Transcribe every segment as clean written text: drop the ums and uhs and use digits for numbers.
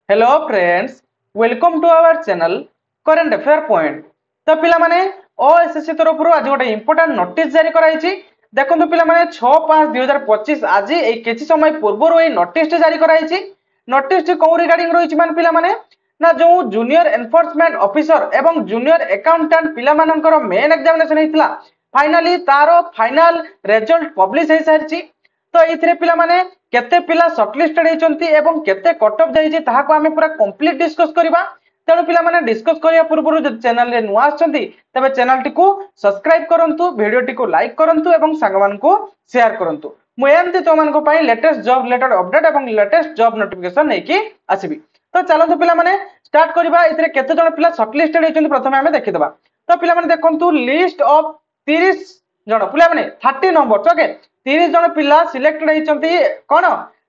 Hello friends, welcome to our channel current affair point. तो पिला माने ओएसएससी तरफ आज गोटे इंपोर्टेंट नोटिस जारी कराई। देखो पिला माने 6/5/2025 आज किसी समय पूर्व ये नोटिस जारी कराई। नोटिस कौ रिगार्डिंग रही मान पिला माने ना जो जूनियर एनफोर्समेंट ऑफिसर एवं जूनियर अकाउंटेंट पिला मानकर मेन एग्जामिनेशन होता फाइनाली तार फाइनल रिजल्ट पब्लिश हो सारी। तो ये पिला माने केते पिला शॉर्टलिस्टेड होती एवं केते कट ऑफ जाइए ताहाको आमे पूरा कंप्लीट डिस्कस करबा। तेणु पिला माने डिस्कस करिया पूर्व जो चैनल रे नुआ आछंती तबे चैनल टी को सब्सक्राइब करंतु, वीडियो टी को लाइक करंतु एवं संग मान को शेयर करंतु। मु एमती तो मान को पाई लेटेस्ट जॉब रिलेटेड अपडेट एवं लेटेस्ट जॉब नोटिफिकेशन नेकी आसीबी। तो चलंतु पिला माने स्टार्ट करबा। इतरे केते जण पिला शॉर्टलिस्टेड होइछंती प्रथमे आमे देखिदबा। तो पिला माने देखंतु लिस्ट ऑफ 30 जण पिला माने 30 नंबर ओके 30 जण पिला सिलेक्टेड होइछंती कोन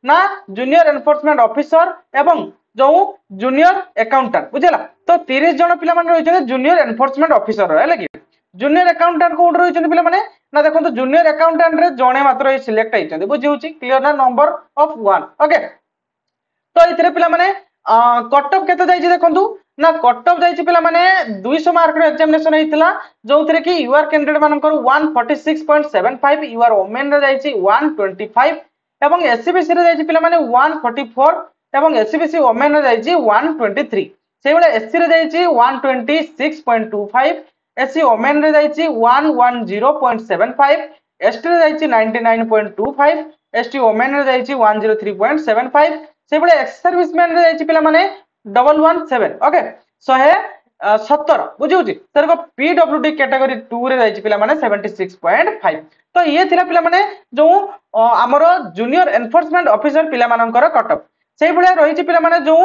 ना जूनियर एनफोर्समेंट ऑफिसर एवं जो जूनियर अकाउंटेंट बुझेला। तो 30 जण पिला माने रहिछंती जूनियर एनफोर्समेंट ऑफिसर है लगी। जूनियर अकाउंटेंट कोड रहिछंती पिला माने ना देखंतु जूनियर अकाउंटेंट रे जणे मात्र ए सिलेक्ट होइछंती बुझी होची क्लियर ना नंबर ऑफ 1 ओके। तो इतरे पिला माने कट ऑफ केते जाइछि देखंतु ना कट ऑफ जाइछि पिला माने 200 मार्क रो एग्जामिनेशन हेतिला जोथरे कि यूआर कैंडिडेट मानकर 146.75 यूआर वोमेन रे जाइछि 125 एवं एससीबीसी रे जाइछि पिला माने 144 एवं एससीबीसी वोमेन रे जाइछि 123 सेहि बेले एससी रे जाइछि 126.25 एससी वोमेन रे जाइछि 110.75 एसटी रे जाइछि 99.25 एसटी वोमेन रे जाइछि 103.75 से बड़े एक्स सर्विसमैन रे जाइछि पिला माने 117 ओके 117 बुझिउछि सर को पीडब्ल्यूडी कैटेगरी 2 रे जाइछि पिला माने 76.5। तो ये थिला पिला माने जो हमरो जूनियर एनफोर्समेंट ऑफिसर पिला मानकर कट ऑफ सेहि बळे रहिछि पिला माने जो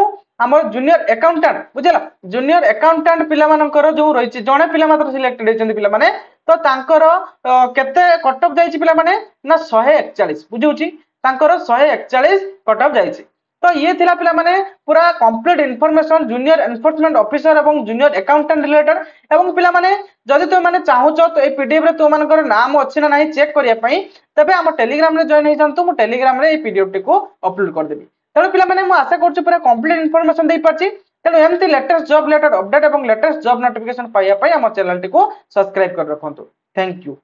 हमर जूनियर अकाउंटेंट बुझला जूनियर अकाउंटेंट पिला मानकर जो रहिछि जणे पिला मात्र सिलेक्टेड हेचंती पिला माने तो तांकर केते कट ऑफ जाइछि पिला माने ना 141 बुझिउछि तांकर 141 कट ऑफ जाइछि। तो ये थिला पिला माने पूरा complete information junior enforcement officer एवं जूनियर अकाउंटेंट रिलेटेड एवं पिला माने जदि तो माने चाहूचो तो ए पीडीएफ रे तो मानकर नाम अछि ना नाही चेक करिया पई तबे हम टेलीग्राम रे जॉइन हे जानतु मु टेलीग्राम रे ए पीडीएफ टी को अपलोड कर देबी। तेणु पिला माने मु आशा करछु पूरा कंप्लीट इन्फॉर्मेशन देई पाछि। तेणु एमती लेटेस्ट जॉब रिलेटेड अपडेट एवं लेटेस्ट जॉब नोटिफिकेशन पाइया पई हम चैनल टी को सब्सक्राइब कर रखंतु। Thank you.